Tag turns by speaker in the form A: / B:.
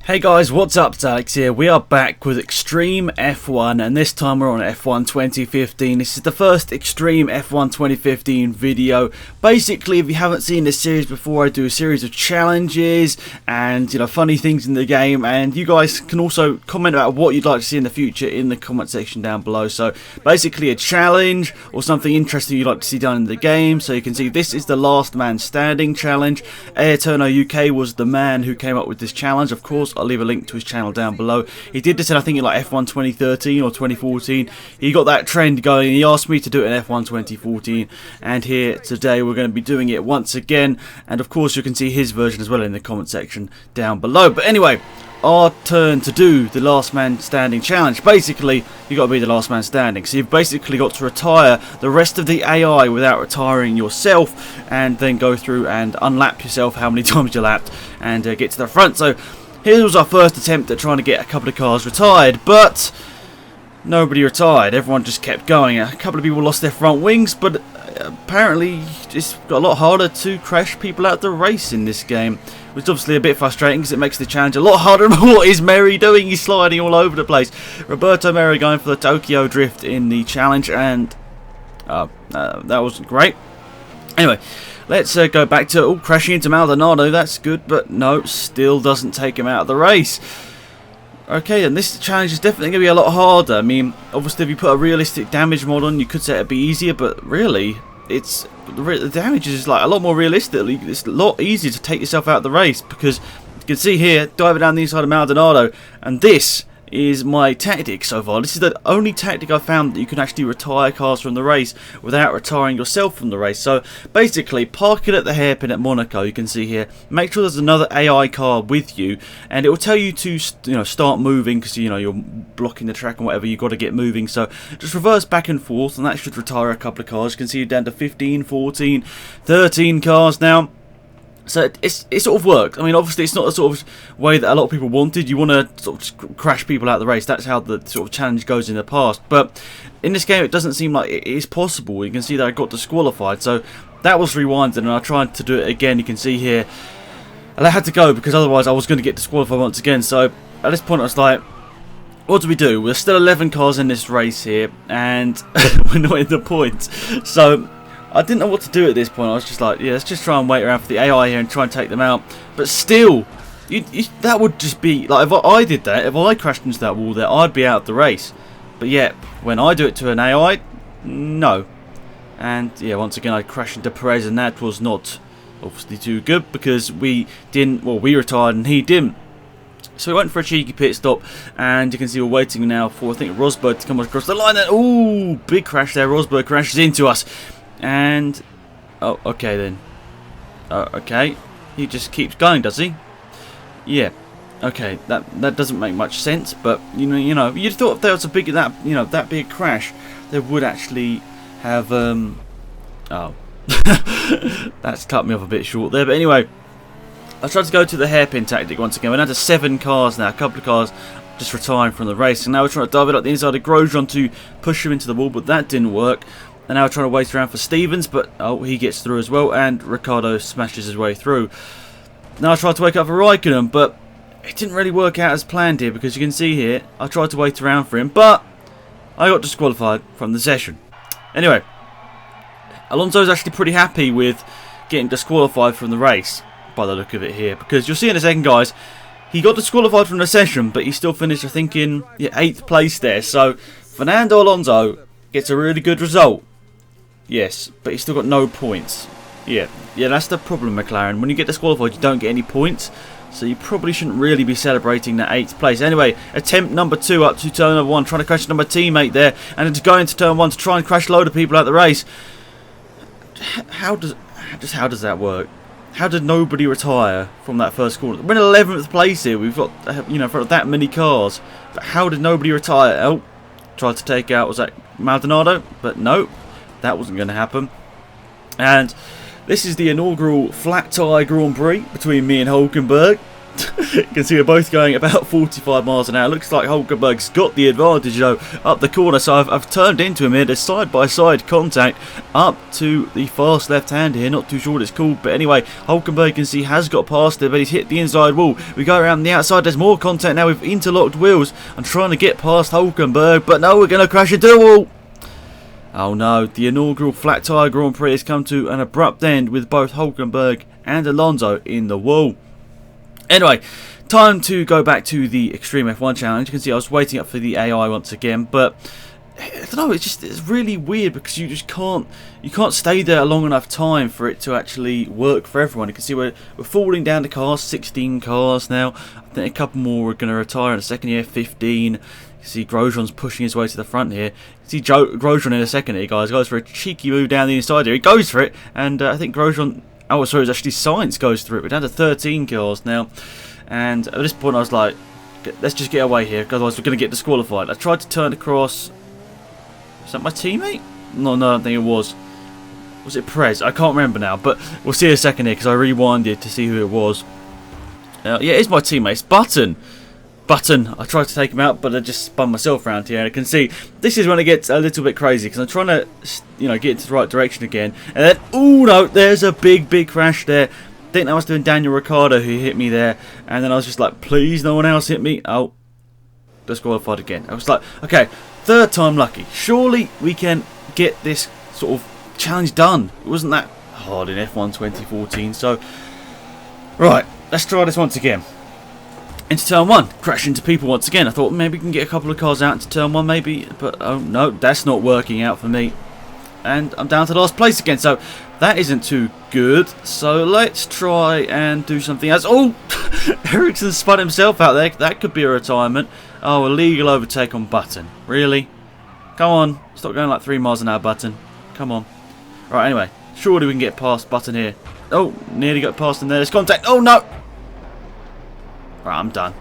A: Hey guys, what's up? It's Alex here. We are back with Extreme F1 and this time we're on F1 2015. This is the first Extreme F1 2015 video. Basically, if you haven't seen this series before, I do a series of challenges and funny things in the game, and you guys can also comment about what you'd like to see in the future in the comment section down below. So basically a challenge or something interesting you'd like to see done in the game. So you can see this is the last man standing challenge. Ayrtono UK was the man who came up with this challenge. Of course, I'll leave a link to his channel down below. He did this in, I think, in like F1 2013 or 2014. He got that trend going. He asked me to do it in F1 2014, and here today we're going to be doing it once again. And of course, you can see his version as well in the comment section down below. But anyway, our turn to do the last man standing challenge. Basically, you got to be the last man standing, so you've basically got to retire the rest of the AI without retiring yourself, and then go through and unlap yourself how many times you lapped and get to the front. So here was our first attempt at trying to get a couple of cars retired, but nobody retired. Everyone just kept going. A couple of people lost their front wings, but apparently it's got a lot harder to crash people out the race in this game, which is obviously a bit frustrating because it makes the challenge a lot harder. What is Mary doing? He's sliding all over the place. Roberto Mary going for the Tokyo Drift in the challenge, and that wasn't great. Anyway, let's go back to crashing into Maldonado. That's good, but no, still doesn't take him out of the race. Okay, and this challenge is definitely going to be a lot harder. I mean, obviously, if you put a realistic damage mod on, you could say it'd be easier, but really, the damage is like a lot more realistic. It's a lot easier to take yourself out of the race, because you can see here, diving down the inside of Maldonado, and this is my tactic so far. This is the only tactic I've found that you can actually retire cars from the race without retiring yourself from the race. So basically, park it at the hairpin at Monaco. You can see here, make sure there's another AI car with you, and it will tell you to start moving, because you're blocking the track and whatever. You've got to get moving, so just reverse back and forth, and that should retire a couple of cars. You can see you're down to 15, 14, 13 cars now. So it sort of worked. I mean, obviously it's not the sort of way that a lot of people wanted. You want to sort of just crash people out of the race. That's how the sort of challenge goes in the past. But in this game, it doesn't seem like it is possible. You can see that I got disqualified. So that was rewinded, and I tried to do it again. You can see here, and I had to go because otherwise I was going to get disqualified once again. So at this point, I was like, what do we do? There's still 11 cars in this race here, and we're not in the points. So I didn't know what to do at this point. I was just like, yeah, let's just try and wait around for the AI here and try and take them out. But still, that would just be like, if I did that, if I crashed into that wall there, I'd be out of the race. But yet, when I do it to an AI, no. And yeah, once again, I crashed into Perez, and that was not obviously too good, because we retired and he didn't. So we went for a cheeky pit stop, and you can see we're waiting now for, I think, Rosberg to come across the line. And ooh, big crash there. Rosberg crashes into us. And oh, okay then. Okay, he just keeps going, does he? Yeah. Okay, that doesn't make much sense, but you'd thought if there was a big that big crash, there would actually have oh, that's cut me off a bit short there. But anyway, I tried to go to the hairpin tactic once again. We're down to 7 cars now. A couple of cars just retiring from the race, and now we're trying to dive it up the inside of Grosjean to push him into the wall, but that didn't work. And now we're trying to wait around for Stevens, but oh, he gets through as well, and Ricciardo smashes his way through. Now I tried to wake up for Raikkonen, but it didn't really work out as planned here, because you can see here, I tried to wait around for him, but I got disqualified from the session. Anyway, Alonso's actually pretty happy with getting disqualified from the race, by the look of it here, because you'll see in a second, guys, he got disqualified from the session, but he still finished, I think, in 8th place there. So Fernando Alonso gets a really good result. Yes, but he's still got no points. Yeah, that's the problem, McLaren. When you get disqualified, you don't get any points, so you probably shouldn't really be celebrating that 8th place. Anyway, attempt number 2 up to turn number 1, trying to crash another teammate there, and then to go into turn 1 to try and crash a load of people out the race. How does that work? How did nobody retire from that first corner? We're in 11th place here. We've got for that many cars, but how did nobody retire? Oh, tried to take out, was that Maldonado? But no, that wasn't going to happen. And this is the inaugural flat tyre Grand Prix between me and Hulkenberg. You can see we're both going about 45 miles an hour. Looks like Hulkenberg's got the advantage though up the corner, so I've turned into him here. There's side-by-side contact up to the fast left hand here. Not too sure what it's called, but anyway, Hulkenberg, you can see, has got past it, but he's hit the inside wall. We go around the outside. There's more contact now with interlocked wheels. I'm trying to get past Hulkenberg, but no, we're going to crash into the wall. Oh no, the inaugural Flat Tire Grand Prix has come to an abrupt end with both Hulkenberg and Alonso in the wall. Anyway, time to go back to the Extreme F1 challenge. You can see I was waiting up for the AI once again, but I don't know, it's really weird because you just can't stay there a long enough time for it to actually work for everyone. You can see we're falling down the cars, 16 cars now. I think a couple more are going to retire in a second here, 15. You see Grosjean's pushing his way to the front here. You see Grosjean in a second here, guys. Goes for a cheeky move down the inside here. He goes for it, and I think Grosjean... Oh, sorry, it's actually Sainz goes through it. We're down to 13 cars now. And at this point, I was like, let's just get away here, otherwise we're going to get disqualified. I tried to turn across... Is that my teammate? No, I don't think it was. Was it Perez? I can't remember now, but we'll see in a second here, because I rewinded to see who it was. Yeah, it is my teammate. It's Button. I tried to take him out, but I just spun myself around here. And I can see this is when it gets a little bit crazy because I'm trying to, get into the right direction again. And then, oh no, there's a big crash there. I think that was doing Daniel Ricciardo who hit me there. And then I was just like, please, no one else hit me. Oh, disqualified again. I was like, okay, third time lucky. Surely we can get this sort of challenge done. It wasn't that hard in F1 2014. So, right, let's try this once again. Into turn 1, crash into people once again. I thought maybe we can get a couple of cars out into turn 1 maybe, but oh no, that's not working out for me. And I'm down to last place again, so that isn't too good. So let's try and do something else. Oh, Ericsson spun himself out there. That could be a retirement. Oh, illegal overtake on Button. Really? Come on, stop going like 3 miles an hour, Button. Come on. Right, anyway, surely we can get past Button here. Oh, nearly got past him there. There's contact. Oh no! Right, I'm done.